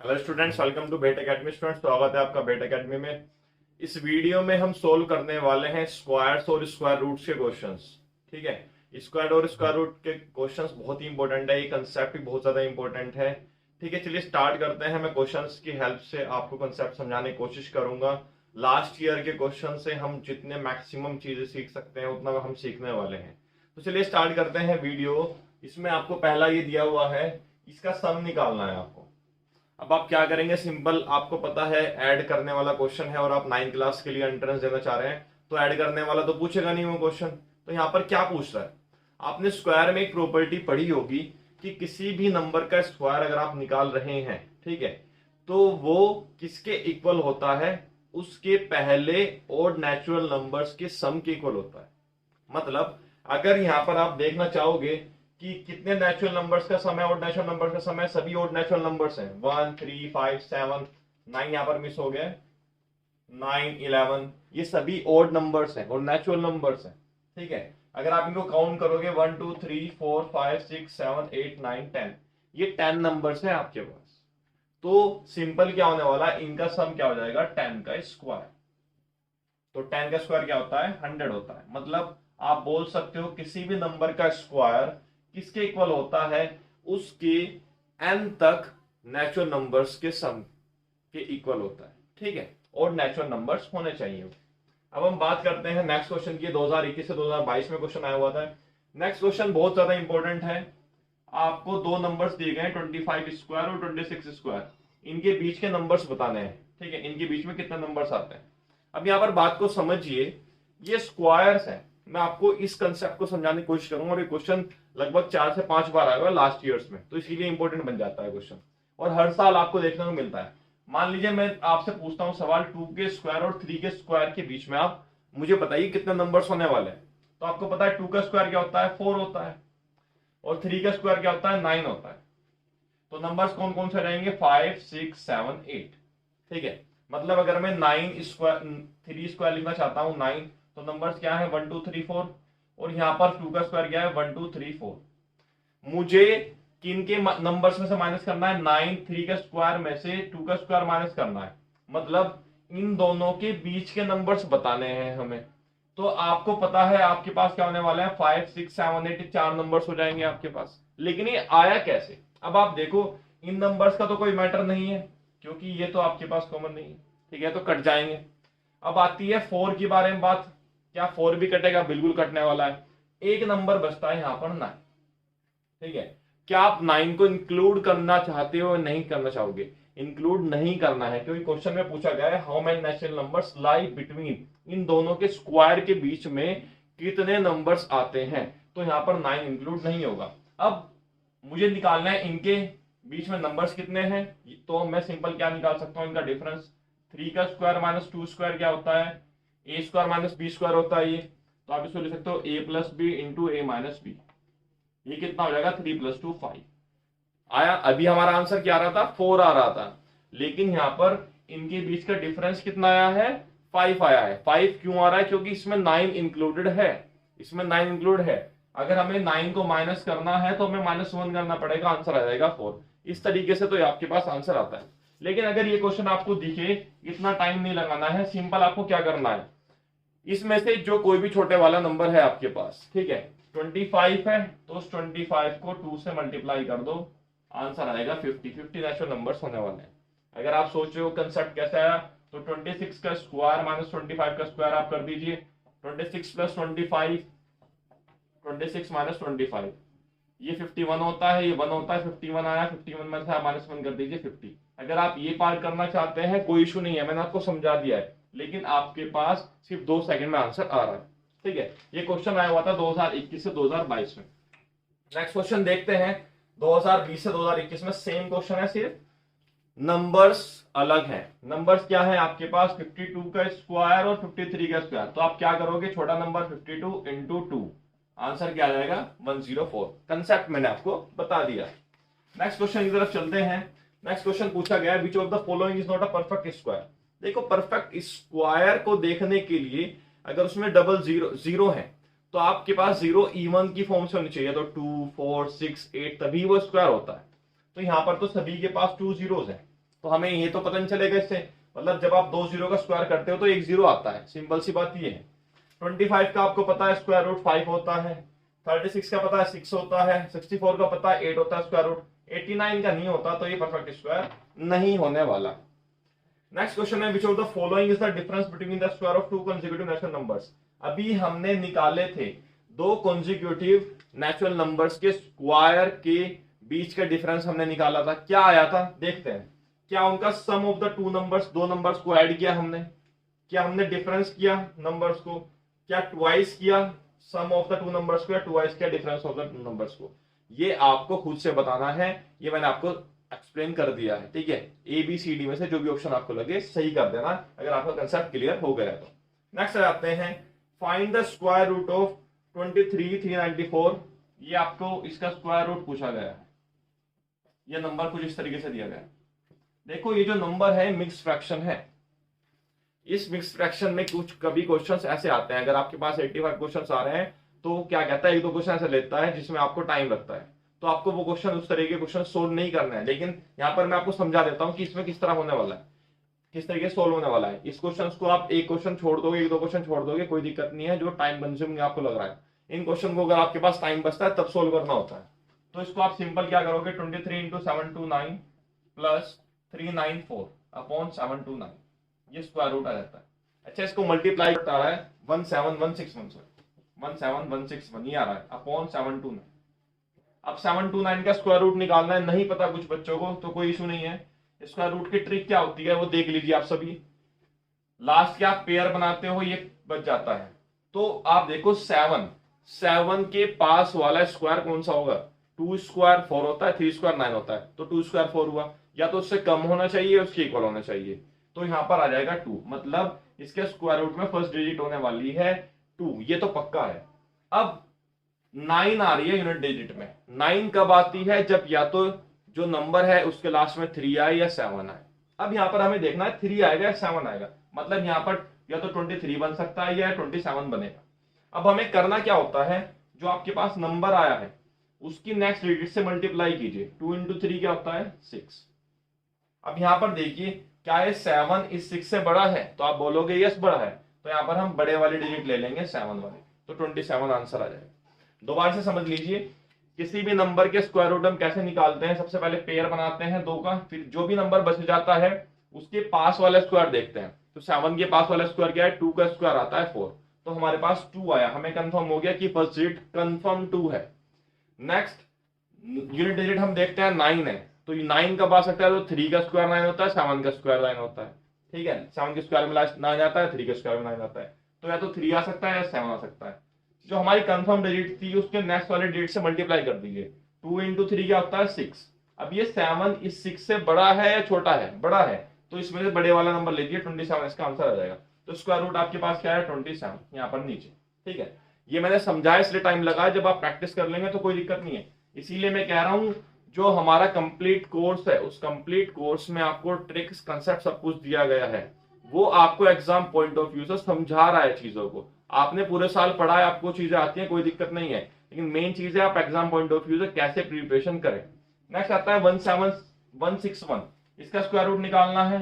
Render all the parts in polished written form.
Hello students, welcome to Bet Academy. Students, स्वागत है आपका बेट एकेडमी में। इस वीडियो में हम सोल्व करने वाले हैं स्क्वायर्स और स्क्वायर रूट्स के क्वेश्चंस। ठीक है, स्क्वायर और स्क्वायर रूट के क्वेश्चंस बहुत ही इंपॉर्टेंट है, ये कंसेप्ट भी बहुत ज्यादा इंपॉर्टेंट है। ठीक है, चलिए स्टार्ट करते हैं। मैं क्वेश्चंस की हेल्प से आपको कंसेप्ट समझाने की कोशिश करूंगा। लास्ट ईयर के क्वेश्चन से हम जितने मैक्सिमम चीजें सीख सकते हैं उतना हम सीखने वाले हैं। तो चलिए स्टार्ट करते हैं वीडियो। इसमें आपको पहला ये दिया हुआ है, इसका सम निकालना है आपको। अब आप क्या करेंगे, सिंपल, आपको पता है ऐड करने वाला क्वेश्चन है और आप 9th क्लास के लिए एंट्रेंस देना चाह रहे हैं, तो ऐड करने वाला तो पूछेगा नहीं वो क्वेश्चन। तो यहाँ पर क्या पूछ रहा है, आपने स्क्वायर में एक प्रॉपर्टी पढ़ी होगी कि किसी भी नंबर का स्क्वायर अगर आप निकाल रहे हैं, ठीक है, तो वो किसके इक्वल होता है, उसके पहले और नेचुरल नंबर्स के सम के इक्वल होता है। मतलब अगर यहाँ पर आप देखना चाहोगे कि कितने नेचुरल नंबर्स का सम है, ऑड नेचुरल नंबर्स का सम है, सभी ऑड नेचुरल नंबर्स हैं। 1 3 5 7 9, यहाँ पर मिस हो गया, 9 11, ये सभी ऑड नंबर्स हैं और नेचुरल नंबर्स हैं। ठीक है, अगर आप इनको काउंट करोगे 1 2 3 4 5 6 7 8 9 10, ये 10 नंबर्स हैं आपके पास। तो सिंपल क्या होने वाला है, इनका सम क्या हो जाएगा, 10 का स्क्वायर। तो 10 का स्क्वायर क्या होता है, 100 होता है। मतलब आप बोल सकते हो किसी भी नंबर का स्क्वायर किसके इक्वल होता है, उसके n तक नेचुरल नंबर्स के सम के इक्वल होता है। ठीक है, और नेचुरल नंबर्स होने चाहिए। अब हम बात करते हैं नेक्स्ट क्वेश्चन की। 2021 से 2022 में क्वेश्चन आया हुआ था। नेक्स्ट क्वेश्चन बहुत ज्यादा इंपॉर्टेंट है। आपको दो नंबर्स दिए गए हैं, 25 स्क्वायर और 26 स्क्वायर। इनके बीच के नंबर्स बताने हैं। ठीक है, इनके बीच में कितने नंबर्स आते हैं। अब यहाँ पर बात को समझिए, ये स्क्वायर्स हैं। मैं आपको इस कंसेप्ट को समझाने की कोशिश करूंगा और ये क्वेश्चन लगभग 4 से 5 बार आया हुआ लास्ट ईयर्स में, तो इसीलिए इंपॉर्टेंट बन जाता है क्वेश्चन और हर साल आपको देखने को मिलता है। मान लीजिए मैं आपसे पूछता हूं सवाल, 2 के स्क्वायर और 3 के स्क्वायर के बीच में आप मुझे बताइए कितने नंबर्स होने वाले हैं। तो आपको पता है 2 का स्क्वायर क्या होता है, 4 होता है, और 3 का स्क्वायर क्या होता है, 9 होता है। तो नंबर्स कौन कौन से आ जाएंगे, 5 6 7 8। ठीक है, मतलब अगर मैं 9 स्क्वायर 3 स्क्वायर लिखना चाहता हूं 9, तो नंबर्स क्या है, 1 2 3 4, और यहां पर 2 का स्क्वायर क्या है, 1 2 3 4। मुझे किन के नंबर्स में से माइनस करना है, 9 3 का स्क्वायर में से 2 का स्क्वायर माइनस करना है। मतलब इन दोनों के बीच के नंबर्स बताने हैं हमें। तो आपको पता है आपके पास क्या होने वाला है, 5 6 7 8, 4 नंबर्स हो जाएंगे आपके पास। लेकिन ये आया कैसे, अब आप देखो, इन नंबर्स का तो कोई मैटर नहीं है क्योंकि ये तो आपके पास कॉमन नहीं है। ठीक है, तो कट जाएंगे। अब आती है 4 के बारे में बात। क्या 4 भी कटेगा, बिल्कुल कटने वाला है। एक नंबर बचता है यहां पर 9। ठीक है, क्या आप 9 को इंक्लूड करना चाहते हो, नहीं करना चाहोगे, इंक्लूड नहीं करना है क्योंकि क्वेश्चन में पूछा गया है how many natural numbers lie between, इन दोनों के स्क्वायर के बीच में कितने नंबर्स आते हैं। तो यहां पर 9 इंक्लूड नहीं होगा। अब मुझे निकालना है इनके बीच में नंबर्स कितने हैं, तो मैं सिंपल क्या निकाल सकता हूं, इनका डिफरेंस। 3 का स्क्वायर माइनस 2 स्क्वायर क्या होता है, ए स्क्वायर माइनस बी स्क्वायर होता है ये। तो आप इसको लिख सकते हो ए प्लस बी इंटू ए माइनस बी। ये कितना हो जाएगा, 3 + 2 5 आया। अभी हमारा आंसर क्या आ रहा था, 4 आ रहा था, लेकिन यहां पर इनके बीच का डिफरेंस कितना आया है, 5 आया है। 5 क्यों आ रहा है, क्योंकि इसमें 9 इंक्लूडेड है, इसमें 9 इंक्लूड है। अगर हमें 9 को माइनस करना है तो हमें -1 करना पड़ेगा, आंसर आ जाएगा 4। इस तरीके से तो आपके पास आंसर आता है। लेकिन अगर ये क्वेश्चन आपको दिखे, इतना टाइम नहीं लगाना है, सिंपल आपको क्या करना है, इसमें से जो कोई भी छोटे वाला नंबर है आपके पास, ठीक है, 25 है, तो उस 25 को 2 से मल्टीप्लाई कर दो, आंसर आएगा 50। 50 नेचुरल नंबर्स होने वाले हैं। अगर आप सोच रहे हो कंसेप्ट कैसे आया, तो 26 का स्क्वायर माइनस 25 का स्क्वायर आप कर दीजिए। 26 + 25, 26 - 25, ये 51 होता है, ये 1 होता है, 51 आया, 51 में से आप -1 कर दीजिए 50। अगर आप ये पार करना चाहते हैं कोई इशू नहीं है, मैंने आपको समझा दिया है, लेकिन आपके पास सिर्फ 2 सेकंड में आंसर आ रहा है। ठीक है, ये क्वेश्चन आया हुआ था 2021 से 2022 में। नेक्स्ट क्वेश्चन देखते हैं। 2020 से 2021 में सेम क्वेश्चन है, सिर्फ नंबर्स अलग हैं। नंबर्स क्या है आपके पास, 52 का स्क्वायर और 53 का स्क्वायर। तो आप क्या करोगे, छोटा नंबर 52 इंटू 2, आंसर क्या आ जाएगा, 104। कंसेप्ट मैंने आपको बता दिया। नेक्स्ट क्वेश्चन की तरफ चलते हैं। नेक्स्ट क्वेश्चन पूछा गया है, विच of the following is not a perfect square. देखो, परफेक्ट स्क्वायर को देखने के लिए अगर उसमें डबल जीरो है तो आपके पास जीरो इवन की फॉर्म से होनी चाहिए, तो 2 4 6 8 तभी वो स्क्वायर होता है। तो यहां पर तो सभी के पास 2 जीरोस हैं। तो हमें ये तो पता नहीं चलेगा इससे। मतलब जब आप 2 जीरो का स्क्वायर करते हो तो एक जीरो आता है, सिंपल सी बात ये है। 25 का आपको पता है स्क्वायर रूट 5 होता है, 36 का पता है 6 होता है, 64 का पता है 8 होता है स्क्वायर रूट, 89 का नहीं होता, तो ये परफेक्ट स्क्वायर नहीं होने वाला। नेक्स्ट क्वेश्चन है, विच of the following is the difference between the square of to consecutive natural numbers. अभी हमने निकाले थे दो कंसेक्यूटिव नेचुरल नंबर्स के स्क्वायर के बीच का डिफरेंस हमने निकाला था, क्या आया था देखते हैं। क्या उनका सम ऑफ द टू नंबर्स, दो नंबर्स को ऐड किया हमने, क्या हमने डिफरेंस किया नंबर्स को, क्या ट्वाइस किया सम ऑफ द टू नंबर्स को, या ट्वाइस किया difference of the two numbers को। ये आपको खुद से बताना है, ये मैंने आपको एक्सप्लेन कर दिया है, ठीक है। ए बी सी डी में से जो भी ऑप्शन आपको लगे सही कर देना, अगर आपका कंसेप्ट क्लियर हो गया तो। नेक्स्ट आते हैं, find the square root of 23,394। ये आपको इसका स्क्वायर रूट पूछा गया है, ये नंबर कुछ इस तरीके से दिया गया है। देखो ये जो नंबर है मिक्स फ्रैक्शन है, इस मिक्स फ्रैक्शन में कुछ कभी क्वेश्चंस ऐसे आते हैं, अगर आपके पास 85 क्वेश्चंस आ रहे हैं तो क्या कहता है, एक दो क्वेश्चन ऐसे लेता है जिसमें आपको टाइम लगता है, तो आपको वो क्वेश्चन उस तरह के क्वेश्चन सोल्व नहीं करना है। लेकिन यहाँ पर मैं आपको समझा देता हूँ कि इसमें किस तरह होने वाला है, किस तरीके से सोल्व होने वाला है। इस क्वेश्चन को आप एक क्वेश्चन छोड़ दोगे, एक दो क्वेश्चन छोड़ दोगे, कोई दिक्कत नहीं है, जो टाइम कंज्यूमिंग आपको लग रहा है। इन क्वेश्चन को अगर आपके पास टाइम बचता है तब सोल्व करना होता है। तो इसको आप सिंपल क्या करोगे, 23 इंटू 729 प्लस 394 अपॉन 729, ये स्क्वायर रूट आ जाता है। अच्छा इसको मल्टीप्लाई करता है 17161 ये आ रहा है अपॉन 729। अब 729 का स्क्वायर रूट निकालना है, नहीं पता कुछ बच्चों को तो कोई इशू नहीं है। स्क्वायर रूट की ट्रिक क्या होती है वो देख लीजिए आप सभी। लास्ट के आप पेयर बनाते हो, ये बच जाता है। तो आप देखो 7 के पास वाला स्क्वायर कौन सा होगा, 2 स्क्वायर 4 होता है, 3 स्क्वायर 9 होता है, तो 2 स्क्वायर 4 हुआ, या तो उससे कम होना चाहिए या उसके इक्वल होना चाहिए। तो यहां पर आ जाएगा 2, मतलब इसके स्क्वायर रूट में फर्स्ट डिजिट होने वाली है 2, ये तो पक्का है। अब 9 आ रही है यूनिट डिजिट में, 9 कब आती है, जब या तो जो नंबर है उसके लास्ट में 3 आए या 7 आए। अब यहां पर हमें देखना है 3 आएगा या 7 आएगा, मतलब यहां पर या तो 23 बन सकता है या 27 बनेगा। अब हमें करना क्या होता है, जो आपके पास नंबर आया है उसकी नेक्स्ट डिजिट से मल्टीप्लाई कीजिए, 2 इंटू 3 क्या होता है 6। अब यहां पर देखिए क्या ये 7 इस 6 से बड़ा है, तो आप बोलोगे यस बड़ा है, तो यहां पर हम बड़े वाली डिजिट ले लेंगे 7 वाली, तो 27 आंसर आ जाएगा। दोबारा से समझ लीजिए, किसी भी नंबर के स्क्वायर रूट हम कैसे निकालते हैं, सबसे पहले पेयर बनाते हैं 2 का, फिर जो भी नंबर बच जाता है उसके पास वाला स्क्वायर देखते हैं। तो 7 के पास वाला स्क्वायर क्या है, 2 का स्क्वायर आता है 4, तो हमारे पास 2 आया, हमें कंफर्म हो गया कि फर्स्ट डिजिट कंफर्म 2 है। नेक्स्ट यूनिट डिजिट हम देखते हैं 9 है, तो 9 कब आ सकता है, तो 3 का स्क्वायर 9 होता है, 7 का स्क्वायर 9 होता है, ठीक है। 7 के स्क्वायर में 9 आता है, 3 के स्क्वायर में 9 आता है, तो या तो 3 आ सकता है या 7 आ सकता है। जो हमारी कंफर्म डिजिट थी उसके नेक्स्ट वाले डिजिट से मल्टीप्लाई कर दीजिए, 2 इंटू 3 क्या होता है 6। अब ये 7 इस 6 से बड़ा है या छोटा है, बड़ा है, तो इसमें से बड़े वाला नंबर लीजिए 27, इसका आंसर आ जाएगा। तो स्क्वायर रूट आपके पास क्या है 27, यहाँ पर नीचे, ठीक है। ये मैंने समझाया इसलिए टाइम लगा, जब आप प्रैक्टिस कर लेंगे तो कोई दिक्कत नहीं है। इसीलिए मैं कह रहा हूं जो हमारा कंप्लीट कोर्स है उस कंप्लीट कोर्स में आपको ट्रिक्स कंसेप्ट सब कुछ दिया गया है, वो आपको एग्जाम पॉइंट ऑफ व्यू से समझा रहा है चीजों को। आपने पूरे साल पढ़ा है, आपको चीजें आती हैं, कोई दिक्कत नहीं है, लेकिन मेन चीज है आप एग्जाम पॉइंट ऑफ व्यू से कैसे प्रिपरेशन करें। नेक्स्ट आता है 17161, इसका स्क्वायर रूट निकालना है,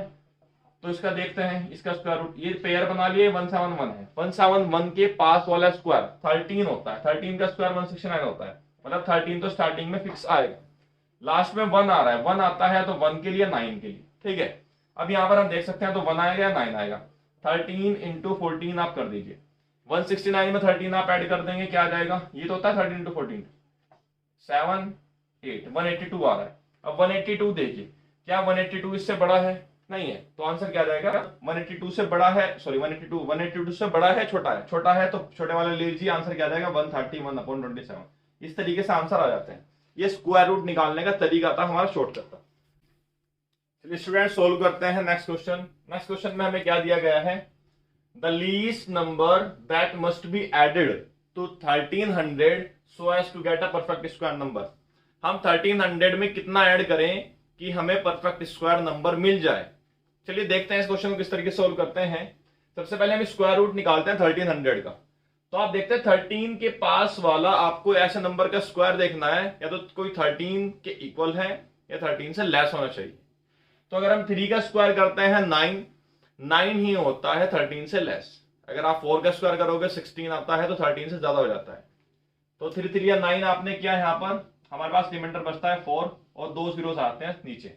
तो इसका देखते हैं इसका स्क्वायर रूट, ये पेयर बना लिए 171 है, 171 के पास वाला स्क्वायर 13 होता है, 13 का स्क्वायर 169 होता है, मतलब 13 तो स्टार्टिंग में फिक्स आएगा, लास्ट में 1 आ रहा है, 1 आता है तो 1 के लिए 9 के लिए, ठीक है। अब यहां पर हम देख सकते हैं तो 1 आएगा या 9 आएगा, 13 इंटू 14 आप कर दीजिए, 169 में 13 आप ऐड कर देंगे, क्या आ जाएगा, ये तो होता है 13 इंटू 14 7 8 182 आ रहा है। अब 182 देखिए, क्या 182 इससे बड़ा है, नहीं है, तो आंसर क्या जाएगा 182 से बड़ा है, सॉरी 182 से बड़ा है, छोटा है तो छोटे वाले ले लीजिए, आंसर क्या जाएगा 131 अपॉन 27। इस तरीके से आंसर आ जाते हैं। ये स्क्वायर रूट निकालने का तरीका था हमारा शॉर्टकट था। चलिए स्टूडेंट सोल्व करते हैं नेक्स्ट क्वेश्चन। नेक्स्ट क्वेश्चन में हमें क्या दिया गया है, the least number that must be added to 1300 so as to get a perfect square number. हम 1300 में कितना ऐड करें कि हमें परफेक्ट स्क्वायर नंबर मिल जाए। चलिए देखते हैं इस क्वेश्चन को किस तरीके से सोल्व करते हैं। सबसे पहले हम स्क्वायर रूट निकालते हैं 1300 का, तो आप देखते हैं 13 के पास वाला आपको ऐसे नंबर का स्क्वायर देखना है, या तो कोई 13 के इक्वल है या 13 से लेस होना चाहिए। तो अगर हम 3 का स्क्वायर करते हैं 9, 9 ही होता है 13 से लेस। अगर आप 4 का स्क्वायर करोगे 16 आता है, तो 13 से ज्यादा हो जाता है। तो 3 3 या 9 आपने किया, यहाँ पर हमारे पास रिमाइंडर बचता है 4 और 2 जीरोस आते हैं नीचे।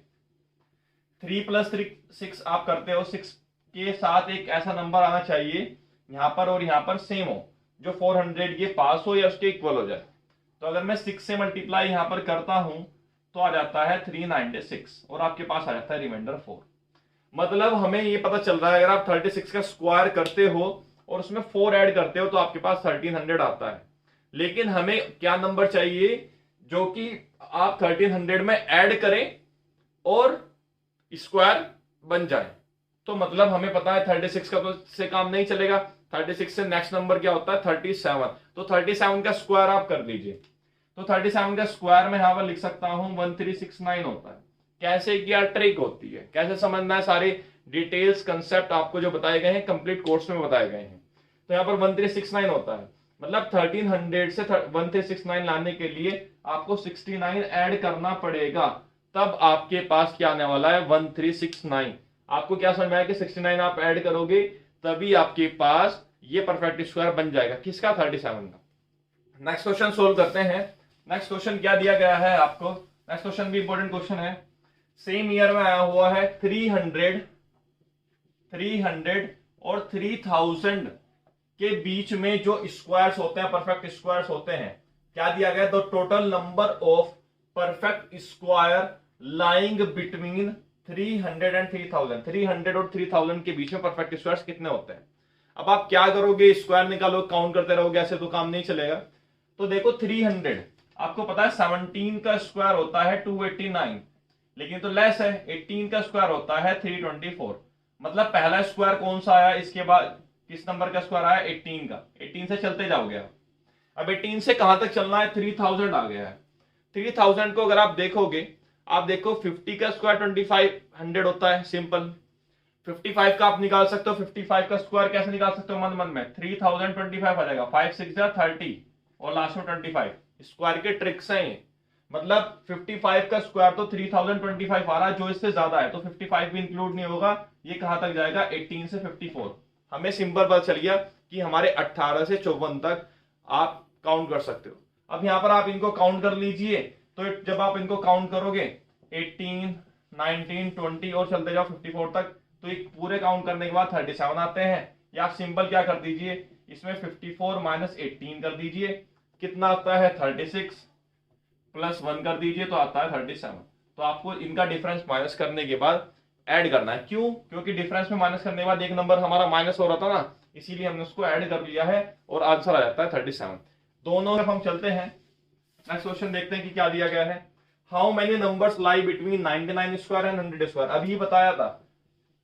3 + 3 6 आप करते हो, 6 के साथ एक ऐसा नंबर आना चाहिए यहाँ पर और यहाँ पर सेम हो, जो 400 के पास हो या उसके इक्वल हो जाए। तो अगर मैं 6 से मल्टीप्लाई यहाँ पर करता हूं तो आ जाता है 396 और आपके पास आ जाता है रिमाइंडर 4। मतलब हमें ये पता चल रहा है अगर आप 36 का स्क्वायर करते हो और उसमें 4 ऐड करते हो तो आपके पास 1300 आता है। लेकिन हमें क्या नंबर चाहिए जो कि आप 1300 में ऐड करें और स्क्वायर बन जाए। तो मतलब हमें पता है 36 का तो से काम नहीं चलेगा, 36 से नेक्स्ट नंबर क्या होता है 37। तो 37 का स्क्वायर आप कर लीजिए। तो 37 का स्क्वायर में यहां पर लिख सकता हूं 1369 होता है। कैसे क्या ट्रिक होती है, कैसे समझना है, सारे डिटेल्स कंसेप्ट आपको जो बताए गए हैं कंप्लीट कोर्स में बताए गए हैं। तो यहाँ पर 1369 होता है, मतलब 1300 से 1369 लाने के लिए आपको 69 ऐड करना पड़ेगा, तब आपके पास क्या आने वाला है 1369। आपको क्या समझ में आया कि 69 आप ऐड करोगे तभी आपके पास ये परफेक्ट स्क्वायर बन जाएगा, किसका 37 का। नेक्स्ट क्वेश्चन सोल्व करते हैं। नेक्स्ट क्वेश्चन क्या दिया गया है आपको, नेक्स्ट क्वेश्चन भी इंपॉर्टेंट क्वेश्चन है, सेम ईयर में आया हुआ है। 300 और 3000 के बीच में जो स्क्वायर्स होते हैं, परफेक्ट स्क्वायर्स होते हैं, क्या दिया गया, the total number of perfect square lying between 300 and 3000। 300 और 3000 के बीच में परफेक्ट स्क्वायर्स कितने होते हैं। अब आप क्या करोगे, स्क्वायर निकालो, काउंट करते रहोगे, ऐसे तो काम नहीं चलेगा। तो देखो 300 आपको पता है 17 का स्क्वायर होता है 289, लेकिन तो लेस है। 18 का स्क्वायर होता है 324। मतलब पहला स्क्वायर कौन सा आया, इसके बाद किस नंबर का स्क्वायर आया 18 का। 18 से चलते जाओगे आप। अब 18 से कहां तक चलना है, 3000 आ गया है। 3000 को अगर आप देखोगे, आप देखो 50 का स्क्वायर 2500 होता है, सिंपल। 55 का आप निकाल सकते हो, 55 का स्क्वायर कैसे निकाल सकते हो मन मन में, 3025 आ जाएगा, 5 6 30 और लास्ट में 25। स्क्वायर के ट्रिक्स हैं ये। मतलब 55 का स्क्वायर तो 3025 आ रहा है, जो इससे ज्यादा है तो 55 भी इंक्लूड नहीं होगा। ये कहां तक जाएगा 18 से 54। हमें सिंपल पता चल गया कि हमारे 18 से 54 तक आप काउंट कर सकते हो। अब यहां पर आप इनको काउंट कर लीजिए। तो जब आप इनको काउंट करोगे 18 19 20 और चलते जाओ 54 तक, तो एक पूरे काउंट करने के बाद 37 आते हैं। या आप सिंपल क्या कर दीजिए, इसमें 54 माइनस 18 कर दीजिए, कितना आता है 36 प्लस 1 कर दीजिए तो आता है 37। तो आपको इनका डिफरेंस माइनस करने के बाद ऐड करना है। क्यों, क्योंकि डिफरेंस में माइनस करने के बाद एक नंबर हमारा माइनस हो रहा था ना, इसीलिए हमने उसको ऐड कर लिया है और आंसर आ जाता है 37। दोनों में हम चलते हैं, नेक्स्ट क्वेश्चन देखते हैं कि क्या दिया गया है। How many numbers lie between 99 square and 100 square. अभी बताया था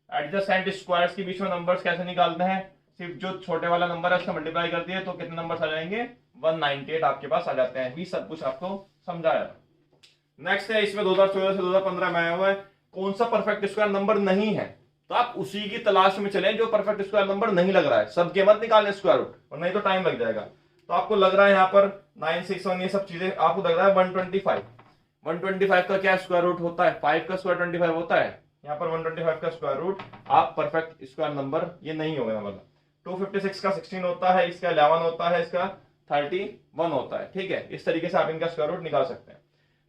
एडजेसेंट स्क्वायर्स के बीच में नंबर्स कैसे निकालते हैं, सिर्फ जो छोटे वाला नंबर है उसका मल्टीप्लाई कर दिए तो कितने नंबर्स आ जाएंगे 198 आपके पास आ जाते हैं। भी सब कुछ आपको समझाया था। नेक्स्ट है, इसमें 2014 से 2015 में आया हुआ है, कौन सा परफेक्ट स्क्वायर नंबर नहीं है। तो आप उसी की तलाश में चलें जो परफेक्ट स्क्वायर नंबर नहीं लग रहा है, सबके मत निकालने स्क्वायर रूट और नहीं तो टाइम लग जाएगा। तो आपको लग रहा है यहाँ पर 961 ये सब चीजें आपको लग रहा है 125। 125 का क्या स्क्वायर रूट होता है, 5 का स्क्वायर 25 होता है। यहाँ पर 125 का स्क्वायर रूट आप परफेक्ट स्क्वायर नंबर ये नहीं होगा। मतलब 256 का 16 होता है, इसका 11 होता है, इसका 31 होता है। ठीक है, इस तरीके से आप इनका स्क्वायर रूट निकाल सकते हैं।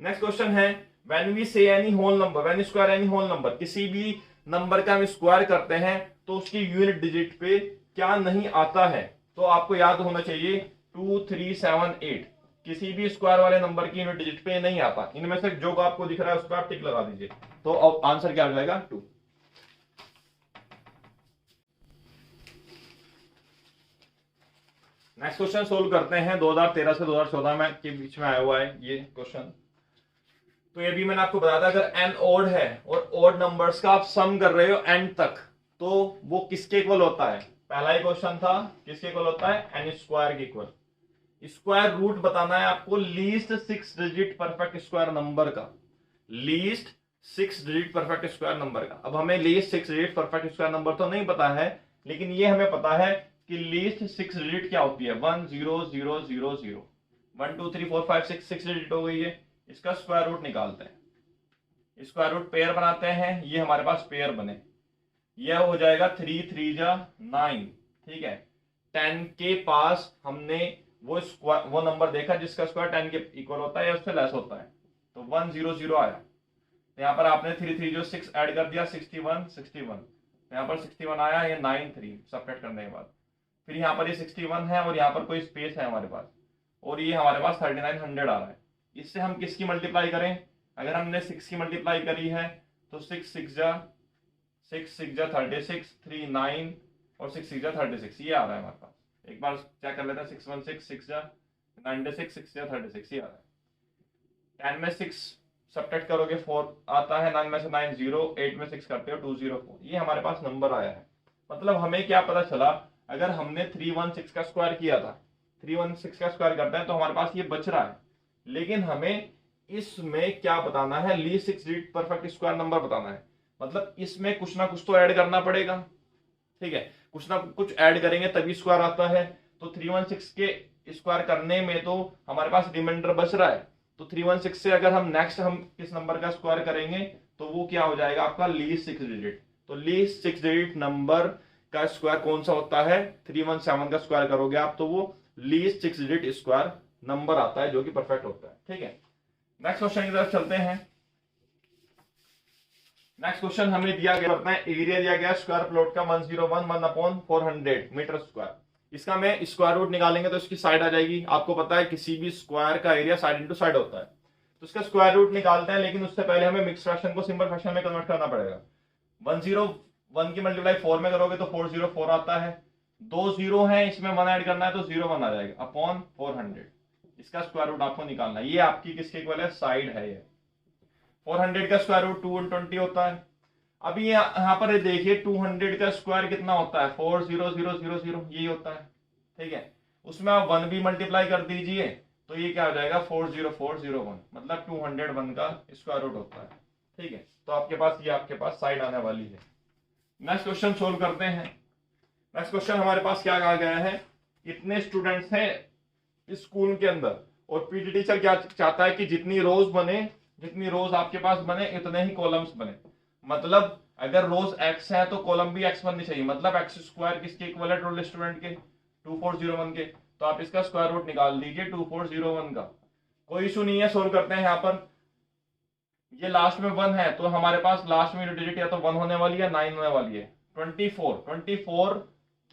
नेक्स्ट क्वेश्चन है, when we say any whole number, when square any whole number, किसी भी नंबर का हम स्क्वायर करते हैं तो उसकी यूनिट डिजिट पे क्या नहीं आता है। तो आपको याद होना चाहिए 2 3 7 8 किसी भी स्क्वायर वाले नंबर की यूनिट डिजिट पे नहीं आता। इनमें से जो आपको दिख रहा है उस पर आप टिक लगा दीजिए, तो अब आंसर क्या आ जाएगा 2। नेक्स्ट क्वेश्चन सोल्व करते हैं। 2013 से 2014 में के बीच में आया हुआ है ये क्वेश्चन। तो ये भी मैंने आपको बताया था, अगर n ओड है और ओड नंबर्स का आप सम कर रहे हो n तक, तो वो किसके इक्वल होता है। पहला ही क्वेश्चन था, किसके इक्वल होता है, n स्क्वायर के इक्वल। स्क्वायर रूट बताना है आपको least 6 digit perfect square number का, least 6 digit perfect square number का। अब हमें least 6 digit perfect square number तो नहीं पता है, लेकिन ये हमें पता है कि लीस्ट 6 डिजिट क्या होती है, 1 0 0 0 0 1 2 3 4 5 6 डिजिट हो गई है। इसका स्क्वायर रूट निकालते हैं। स्क्वायर रूट पेयर बनाते हैं, ये हमारे पास पेयर बने, यह हो जाएगा 3 3 जा 9, ठीक है। 10 के पास हमने वो नंबर देखा जिसका स्क्वायर 10 के इक्वल होता है या उससे लेस होता है, तो 100 आया। तो यहाँ पर आपने 3 3 जो 6 ऐड कर दिया, 61 61, यहाँ पर 61 आया, ये 9 3 सबट्रैक्ट करने के बाद, फिर यहाँ पर ये 61 है और यहाँ पर कोई स्पेस है हमारे पास, और ये हमारे पास 3900 आ रहा है। इससे हम किसकी मल्टीप्लाई करें? अगर हमने 6 की मल्टीप्लाई करी है तो 6 6 जा 36, 3 9 और 6 6 जा 36, ये आ रहा है हमारे पास। एक बार चेक कर लेते हैं, 616 6 जा 96, 6 जा 36, ये आ रहा है। 10 में 6 सब्ट्रैक्ट करोगे 4 आता है, 9 में से 9 0, 8 में 6 करते हो 204, ये हमारे पास नंबर आया है। मतलब हमें क्या पता चला, अगर हमने 316 का स्क्वायर किया था, 316 का स्क्वायर करते हैं तो हमारे पास ये बच रहा है, लेकिन हमें इसमें क्या बताना है, least 6 digit perfect square number बताना है। मतलब इसमें कुछ ना कुछ तो ऐड करना पड़ेगा, ठीक है, कुछ ना कुछ ऐड करेंगे तभी स्क्वायर आता है। तो 316 के स्क्वायर करने में तो हमारे पास रिमाइंडर बच रहा है, तो 316 से अगर हम नेक्स्ट हम किस नंबर का स्क्वायर करेंगे तो वो क्या हो जाएगा आपका, लीस्ट 6 डिजिट। तो लीस्ट 6 डिजिट नंबर का स्क्वायर कौन सा होता है, 317 का स्क्वायर करोगे आप तो वो लीस्ट 6 डिजिट स्क्वायर नंबर आता है जो कि परफेक्ट होता है, ठीक है। नेक्स्ट क्वेश्चन की तरफ चलते हैं। नेक्स्ट क्वेश्चन हमें दिया गया है, एरिया दिया गया स्क्वायर प्लॉट का 101/400 मीटर स्क्वायर। इसका मैं स्क्वायर रूट निकालेंगे तो इसकी साइड आ जाएगी। आपको पता है किसी भी स्क्वायर का एरिया साइड इंटू साइड होता है, तो इसका स्क्वायर रूट निकालते हैं, लेकिन उससे पहले हमें मिक्स फ्रैक्शन को सिंपल फ्रैक्शन में कन्वर्ट करना पड़ेगा। 101 की मल्टीप्लाई 4 में करोगे तो 404 आता है, 2 0 है इसमें 1 ऐड करना है तो 01 आ जाएगा अपॉन 400। इसका स्क्वायर रूट आपको निकालना है, ये आपकी किसके इक्वल है, साइड है ये। 400 का स्क्वायर रूट 220 होता है। अभी यहाँ पर देखिए 200 का स्क्वायर कितना होता है, 40000, यही होता है, ठीक है। उसमें आप 1 भी मल्टीप्लाई कर दीजिए तो ये क्या हो जाएगा, 40401, मतलब 201 का स्क्वायर रूट होता है, ठीक है। तो आपके पास ये आपके पास साइड आने वाली है। नेक्स्ट क्वेश्चन सोल्व करते हैं। नेक्स्ट क्वेश्चन हमारे पास क्या कहा गया है, इतने स्टूडेंट्स हैं स्कूल के अंदर और पीटी टीचर क्या चाहता है कि जितनी रोज आपके पास बने इतने ही कॉलम्स बने। मतलब अगर रोज x है तो कॉलम भी x बननी चाहिए, मतलब x स्क्वायर किसके इक्वल है, टोटल स्टूडेंट के 2401 के। तो आप इसका स्क्वायर रूट निकाल दीजिए 2401 का, कोई इशू नहीं है, सोल्व करते हैं। यहाँ पर ये लास्ट में 1 है तो हमारे पास लास्ट में डिजिट या तो 1 होने वाली है 9 होने वाली है। 24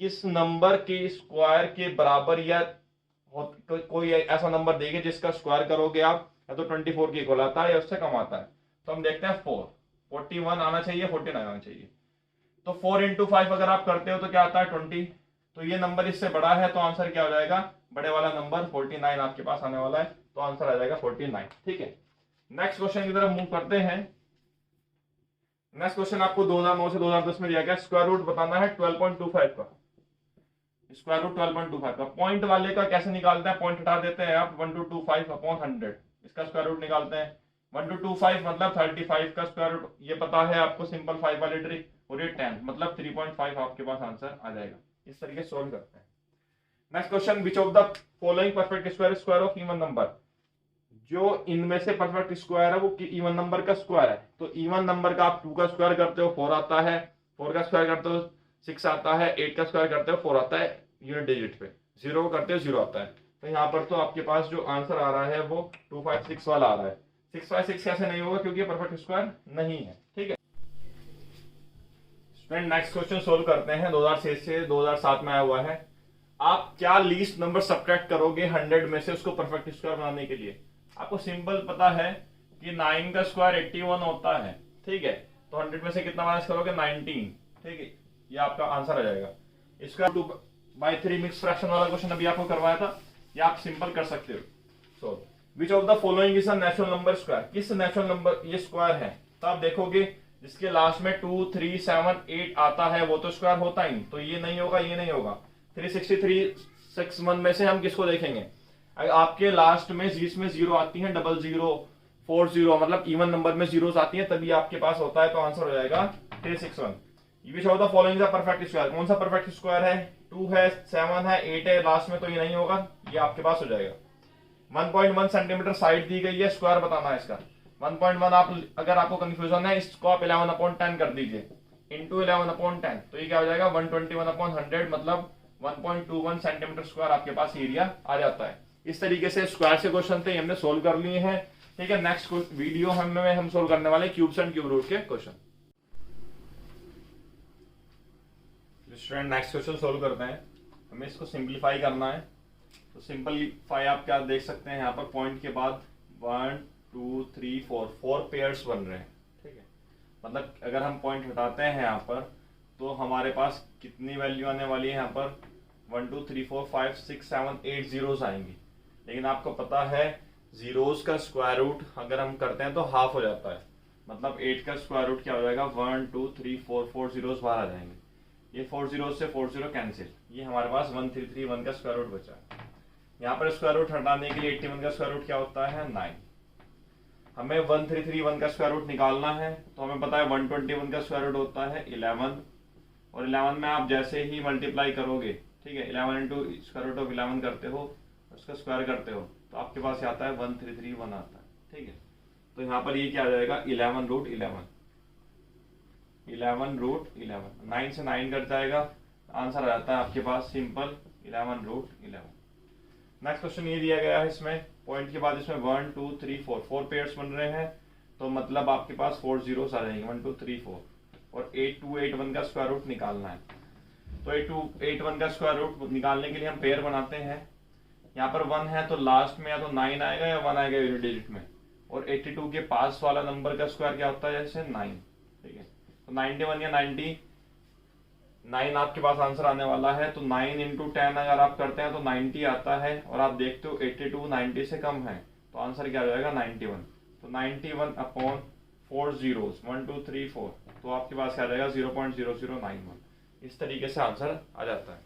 किस नंबर के स्क्वायर के बराबर या कोई ऐसा नंबर देंगे जिसका स्क्वायर करोगे आप या तो 24 के इक्वल आता है या उससे कम आता है। तो हम देखते हैं 41 आना चाहिए, 49 आना चाहिए। तो 4 इंटू 5 अगर आप करते हो तो क्या आता है 20, तो ये नंबर इससे बड़ा है तो आंसर क्या हो जाएगा, बड़े वाला नंबर 49 आपके पास आने वाला है, तो आंसर आ जाएगा 49, ठीक है। नेक्स्ट क्वेश्चन की तरफ मूव करते हैं। नेक्स्ट क्वेश्चन आपको 2009 से 2010 में दिया गया, स्क्वायर रूट बताना है 12.25 का। स्क्वायर रूट 12.25 का पॉइंट वाले का कैसे निकालते हैं, पॉइंट हटा देते हैं आप, 1225 अपॉन 100 इसका स्क्वायर रूट निकालते हैं। 1225 मतलब 35 का स्क्वायर रूट, ये पता है आपको सिंपल 5 वाली ट्रिक, और ये 10 मतलब 3.5 आपके पास आंसर आ जाएगा। इस तरीके से सोल्व करते हैं। Next question, which of the following perfect square square of even number, जो इनमें से परफेक्ट स्क्वायर है वो इवन नंबर का स्क्वायर है। तो इवन नंबर का आप 2 का स्क्वायर करते हो 4 आता है, 4 का स्क्वायर करते हो 6 आता है, 8 का स्क्वायर करते हो 4 आता है यूनिट डिजिट पे, 0 करते हो 0 आता है। तो यहाँ पर तो आपके पास जो आंसर आ रहा है वो 256 वाला आ रहा है। 656 कैसे नहीं होगा, क्योंकि परफेक्ट स्क्वायर नहीं है, ठीक है। स्टूडेंट नेक्स्ट क्वेश्चन सोल्व करते हैं। 2006 से 2007 में आया हुआ है। आप क्या लीस्ट नंबर सब्ट्रैक्ट करोगे 100 में से उसको परफेक्ट स्क्वायर बनाने के लिए। आपको सिंपल पता है कि 9 का स्क्वायर 81 होता है, ठीक है। तो 100 में से कितना माइनस करोगे 19, ठीक है, ये आपका आंसर आ जाएगा। इसका 2/3 मिक्स फ्रैक्शन वाला क्वेश्चन अभी आपको करवाया था, ये आप सिंपल कर सकते हो। So which of the following is a natural number square, किस नेचुरल नंबर ये स्क्वायर है। तो आप देखोगे जिसके लास्ट में 2 3 7 8 आता है वो तो स्क्वायर होता ही, तो ये नहीं होगा, ये नहीं होगा। 363 61 में से हम किसको देखेंगे, आपके लास्ट में जिसमें 0 आती है 00 40, मतलब इवन नंबर में जीरोस आती है तभी आपके पास होता है, तो आंसर हो जाएगा 361। विच of the following the perfect square, कौन सा परफेक्ट स्क्वायर है, 2 है 7 है 8 है लास्ट में, तो ये नहीं होगा, ये आपके पास हो जाएगा। 1.1 सेंटीमीटर साइड दी गई है, स्क्वायर बताना है इसका। 1.1 आप अगर आपको कंफ्यूजन है, इसको आप 11/10 कर दीजिए, इंटू 11/10, तो ये क्या हो जाएगा 121/100, मतलब 1.21 सेंटीमीटर स्क्वायर आपके पास एरिया आ जाता है। इस तरीके से स्क्वायर से क्वेश्चन थे, हमने सोल्व कर लिए हैं। ठीक है, नेक्स्ट वीडियो हम सोल्व करने वाले क्यूब्स एंड क्यूब रूट के question. Student next question solve करते हैं, हमें इसको सिंप्लीफाई करना है। तो सिंपलीफाई आप क्या देख सकते हैं, यहाँ पर पॉइंट के बाद 1 2 3 4 पेयर्स बन रहे हैं। ठीक है, मतलब अगर हम पॉइंट हटाते हैं यहाँ पर, तो हमारे पास कितनी वैल्यू आने वाली है, यहाँ पर 1 2 3 4 5 6 7 8 जीरोस आएंगी। लेकिन आपको पता है जीरोस का स्क्वायर रूट अगर हम करते हैं तो हाफ हो जाता है, मतलब 8 का स्क्वायर रूट क्या हो जाएगा 1 2 3 4 जीरोस बाहर आ जाएंगे। ये 4 जीरो से 4 जीरो कैंसिल, ये हमारे पास 1331 का स्क्वायर रूट बचा है। यहाँ पर स्क्वायर रूट हटाने के लिए 81 का स्क्वायर रूट क्या होता है 9। हमें 1331 का स्क्वायर रूट निकालना है, तो हमें पता है 121 का स्क्वायर रूट होता है 11, और 11 में आप जैसे ही मल्टीप्लाई करोगे, ठीक है, 11 इंटू स्क्वायर रूट ऑफ 11 करते हो, उसका स्क्वायर करते हो, तो आपके पास आता है 1331 आता है। ठीक है, तो यहाँ पर ये क्या आ जाएगा 11 रूट 11, 11 रूट 11, 9 से 9 कट जाएगा, आंसर आ जाता है आपके पास सिंपल 11 रूट 11। नेक्स्ट क्वेश्चन ये दिया गया है, इसमें पॉइंट के बाद इसमें 1 2 3 4 पेयर्स बन रहे हैं, तो मतलब आपके पास 4 जीरोस आ जाएंगे 1 2 3 4, और 8281 का स्क्वायर रूट निकालना है। तो 8281 का स्क्वायर रूट निकालने के लिए हम पेयर बनाते हैं। यहाँ पर 1 है तो लास्ट में या तो 9 आएगा या 1 आएगा यूनिट डिजिट में, और 82 के पास वाला नंबर का स्क्वायर क्या होता है जैसे 9। ठीक है, तो 91 या 99 आपके पास आंसर आने वाला है। तो 9 इंटू 10 अगर आप करते हैं तो 90 आता है, और आप देखते हो 82 90 से कम है, तो आंसर क्या आ जाएगा 91। तो 91 अपॉन 4 जीरोस 1 2 3 4, तो आपके पास क्या आ जाएगा 0.0091। इस तरीके से आंसर आ जाता है।